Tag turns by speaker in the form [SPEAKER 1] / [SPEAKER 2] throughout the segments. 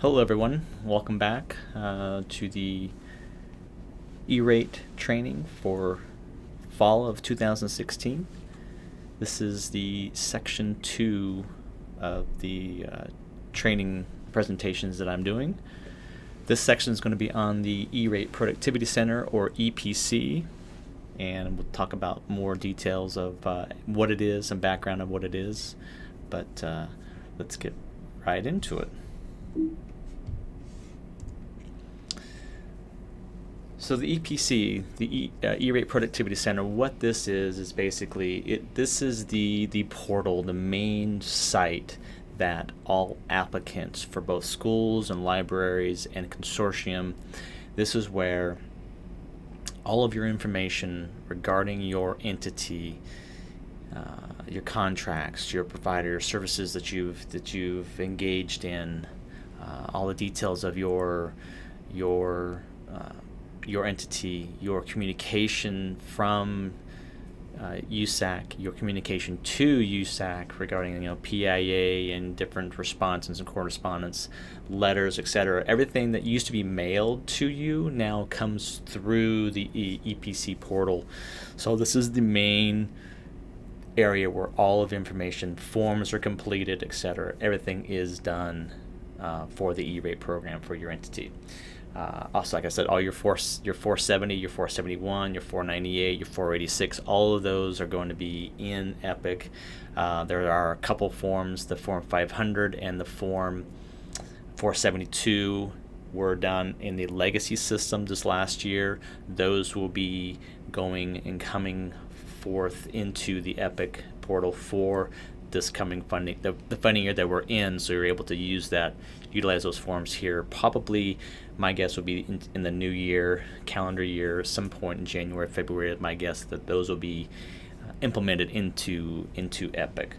[SPEAKER 1] Hello everyone, welcome back to the E-rate training for fall of 2016. This is the section 2 of the training presentations that I'm doing. This section is going to be on the E-rate Productivity Center, or EPC, and we'll talk about more details of what it is and background of what it is, but let's get right into it. So the EPC, the E-rate Productivity Center, what this is basically, this is the portal, the main site that all applicants for both schools and libraries and consortium, this is where all of your information regarding your entity, your contracts, your provider services that you've engaged in, all the details of your entity, your communication from USAC, your communication to USAC regarding PIA and different responses and correspondence, letters, etc. Everything that used to be mailed to you now comes through the EPC portal. So this is the main area where all of information, forms are completed, etc. Everything is done for the E-rate program for your entity. Also, like I said, all your 470, your 471, your 498, your 486, all of those are going to be in Epic. There are a couple forms, the Form 500 and the Form 472 were done in the legacy system this last year. Those will be going and coming forth into the Epic portal for this coming funding, the funding year that we're in, so you're able to utilize those forms here. Probably, my guess would be in the new year, calendar year, some point in January, February. My guess that those will be implemented into Epic.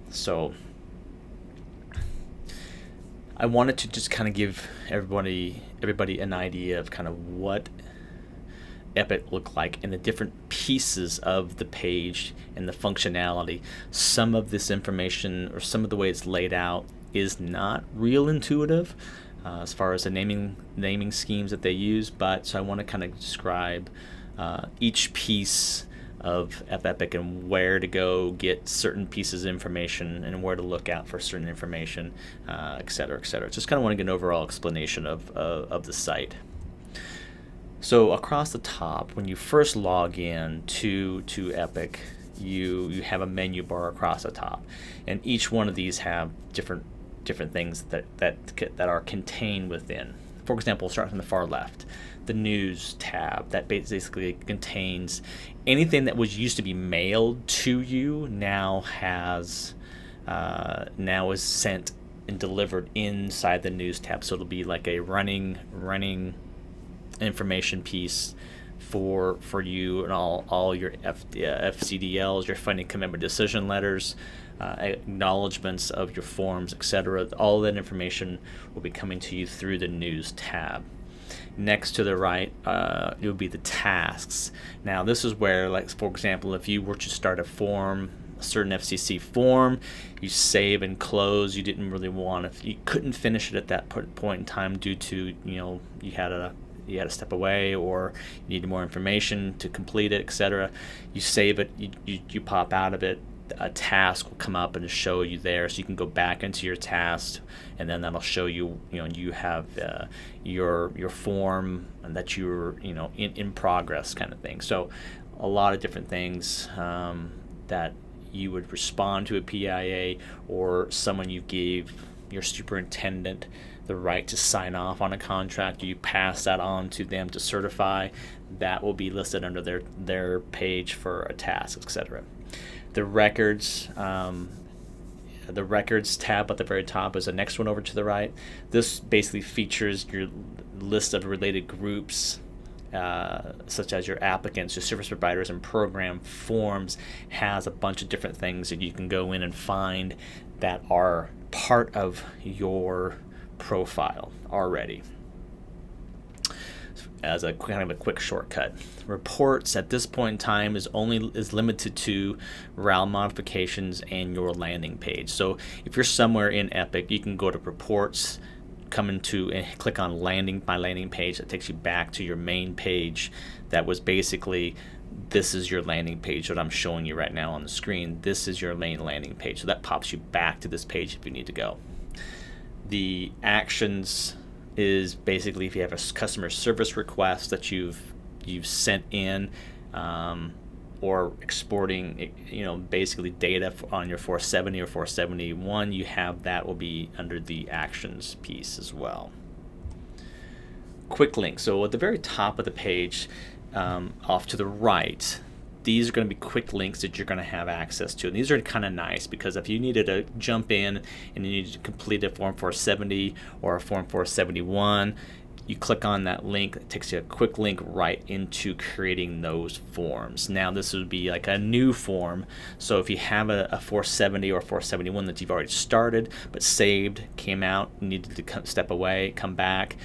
[SPEAKER 1] So I wanted to just kind of give everybody an idea of kind of what Epic look like and the different pieces of the page and the functionality. Some of this information, or some of the way it's laid out, is not real intuitive as far as the naming schemes that they use, but so I want to kind of describe each piece of Epic and where to go get certain pieces of information and where to look out for certain information, etc., etc. Just kind of want to get an overall explanation of the site. So across the top, when you first log in to Epic, you have a menu bar across the top, and each one of these have different things that are contained within. For example, we'll start from the far left, the news tab that basically contains anything that was used to be mailed to you now is sent and delivered inside the news tab. So it'll be like a running information piece for you and all your FCDLs, your funding commitment decision letters, acknowledgments of your forms, etc. All that information will be coming to you through the news tab. Next to the right, it would be the tasks. Now this is where, like, for example, if you were to start a certain FCC form, you save and close, you didn't really you couldn't finish it at that point in time due to you had to step away, or you needed more information to complete it, etc. You save it, you pop out of it, a task will come up and show you there, so you can go back into your task, and then that'll show you you have your form and that you're in progress, kind of thing. So a lot of different things that you would respond to a PIA, or someone you gave your superintendent the right to sign off on a contract, you pass that on to them to certify, that will be listed under their page for a task, etc. The records tab at the very top is the next one over to the right. This basically features your list of related groups, such as your applicants, your service providers, and program forms. Has a bunch of different things that you can go in and find that are part of your profile already. As a kind of a quick shortcut, reports at this point in time is limited to RAL modifications and your landing page. So if you're somewhere in Epic, you can go to reports, come into and click on my landing page. That takes you back to your main page. That was basically, this is your landing page that I'm showing you right now on the screen. This is your main landing page. So that pops you back to this page if you need to go. The actions is basically if you have a customer service request that you've sent in, or exporting, basically data on your 470 or 471, you have that will be under the actions piece as well. Quick links. So at the very top of the page, off to the right, these are going to be quick links that you're going to have access to. And these are kind of nice because if you needed to jump in and you needed to complete a Form 470 or a Form 471, you click on that link. It takes you a quick link right into creating those forms. Now this would be like a new form. So if you have a 470 or 471 that you've already started but saved, came out, needed to step away, come back,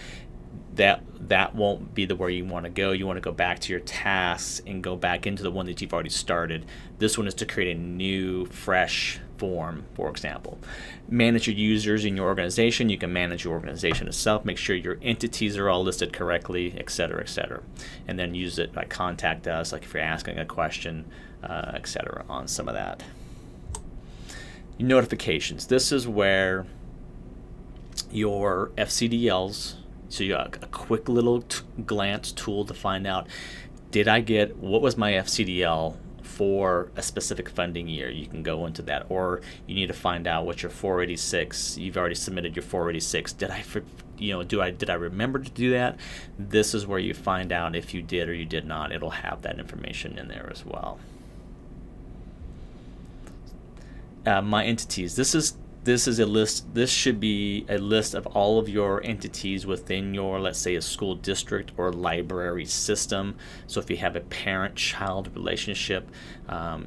[SPEAKER 1] that won't be the where you want to go. You want to go back to your tasks and go back into the one that you've already started. This one is to create a new, fresh form, for example. Manage your users in your organization. You can manage your organization itself, make sure your entities are all listed correctly, etc., etc. And then use it like contact us, like if you're asking a question, etc. on some of that. Notifications. This is where your FCDLs, so you got a quick little glance tool to find out, what was my FCDL for a specific funding year? You can go into that, or you need to find out what your 486. You've already submitted your 486. Did I remember to do that? This is where you find out if you did or you did not. It'll have that information in there as well. My entities. This is a list. This should be a list of all of your entities within your, let's say, a school district or library system. So if you have a parent-child relationship,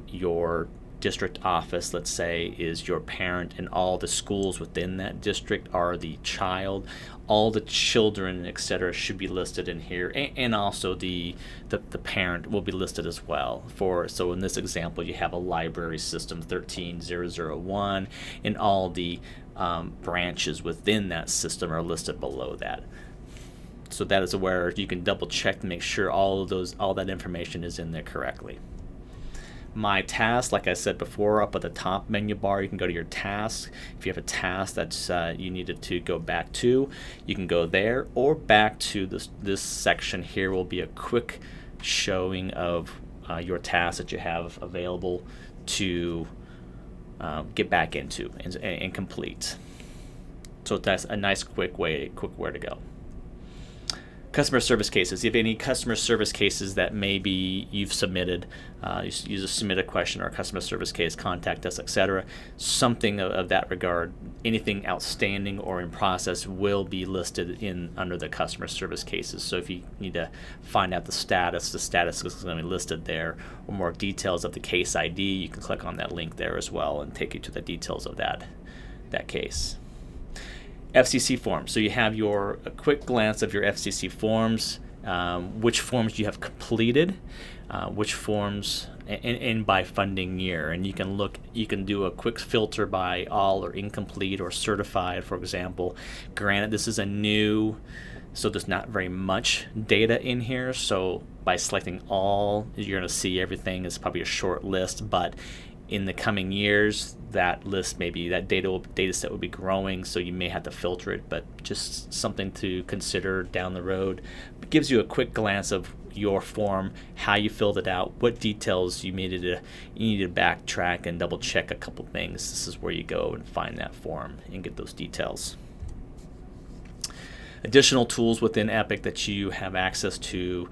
[SPEAKER 1] your district office, let's say, is your parent, and all the schools within that district are the child. All the children, etc., should be listed in here, and also the parent will be listed as well. So in this example, you have a library system 13001, and all the branches within that system are listed below that. So that is where you can double check to make sure all that information is in there correctly. My task, like I said before, up at the top menu bar, you can go to your task. If you have a task that's you needed to go back to, you can go there, or back to this section here will be a quick showing of your tasks that you have available to get back into and complete. So that's a nice quick way to go. Customer service cases. If you have any customer service cases that maybe you've submitted, you submit a question or a customer service case, contact us, etc. Something of that regard, anything outstanding or in process will be listed under the customer service cases. So if you need to find out the status is going to be listed there, or more details of the case ID, you can click on that link there as well and take you to the details of that case. FCC Forms. So you have a quick glance of your FCC Forms, which forms you have completed, which forms, and by funding year. And you can do a quick filter by all or incomplete or certified, for example. Granted, this is a new, so there's not very much data in here. So by selecting all, you're going to see everything. It's probably a short list, but in the coming years, that list that data set will be growing, so you may have to filter it, but just something to consider down the road. It gives you a quick glance of your form, how you filled it out, what details you needed to backtrack and double check a couple things. This is where you go and find that form and get those details. Additional tools within Epic that you have access to,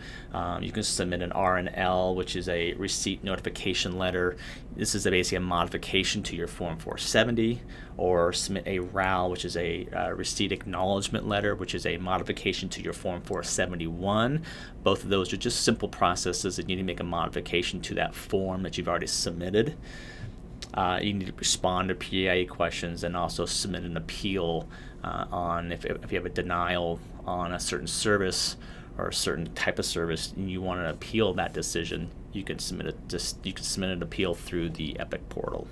[SPEAKER 1] you can submit an R&L, which is a receipt notification letter. This is basically a modification to your Form 470, or submit a RAL, which is a receipt acknowledgement letter, which is a modification to your Form 471. Both of those are just simple processes that you need to make a modification to that form that you've already submitted. You need to respond to PIA questions and also submit an appeal on if you have a denial on a certain service or a certain type of service and you want to appeal that decision. You can submit an appeal through the Epic portal.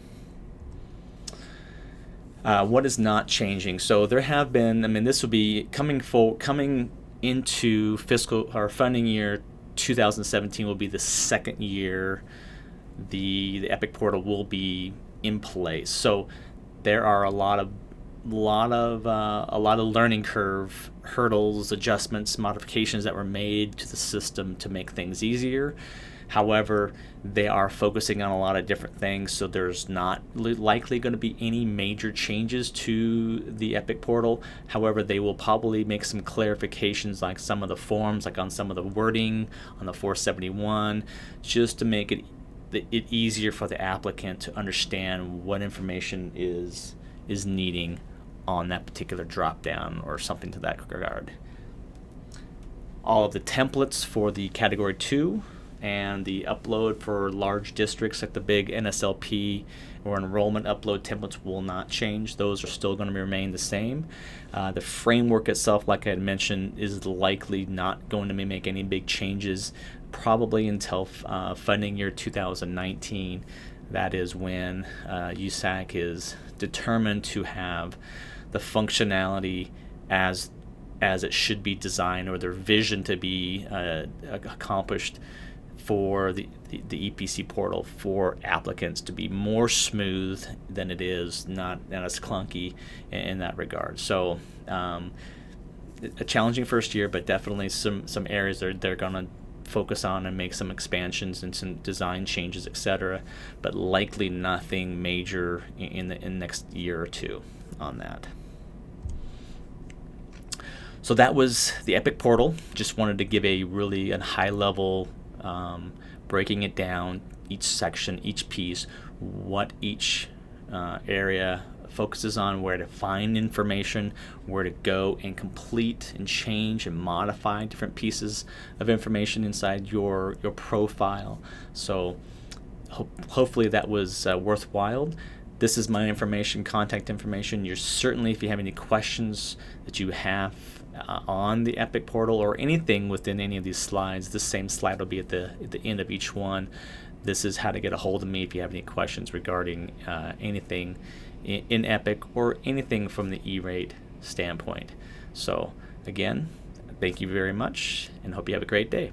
[SPEAKER 1] What is not changing? So there have been, I mean, this will be coming into fiscal or funding year 2017 will be the second year the Epic portal will be in place. So there are a lot of learning curve hurdles, adjustments, modifications that were made to the system to make things easier. However, they are focusing on a lot of different things, so there's not likely going to be any major changes to the Epic portal. However, they will probably make some clarifications, like some of the forms, like on some of the wording on the 471, just to make it easier for the applicant to understand what information is needing on that particular drop down or something to that regard. All of the templates for the category 2 and the upload for large districts like the big NSLP or enrollment upload templates will not change. Those are still going to remain the same. The framework itself, like I had mentioned, is likely not going to make any big changes probably until funding year 2019. That is when USAC is determined to have the functionality as it should be designed, or their vision to be accomplished for the EPC portal for applicants to be more smooth than it is, not as clunky in that regard. So a challenging first year, but definitely some areas they're going to focus on and make some expansions and some design changes, etc., but likely nothing major in the next year or two on that. So that was the Epic portal. Just wanted to give a high level breaking it down, each section, each piece, what each area focuses on, where to find information, where to go and complete and change and modify different pieces of information inside your profile. So hopefully that was worthwhile. This is my information, contact information. You're certainly, if you have any questions that you have on the Epic portal or anything within any of these slides, this same slide will be at the end of each one. This is how to get a hold of me if you have any questions regarding anything in Epic or anything from the E-rate standpoint. So again, thank you very much and hope you have a great day.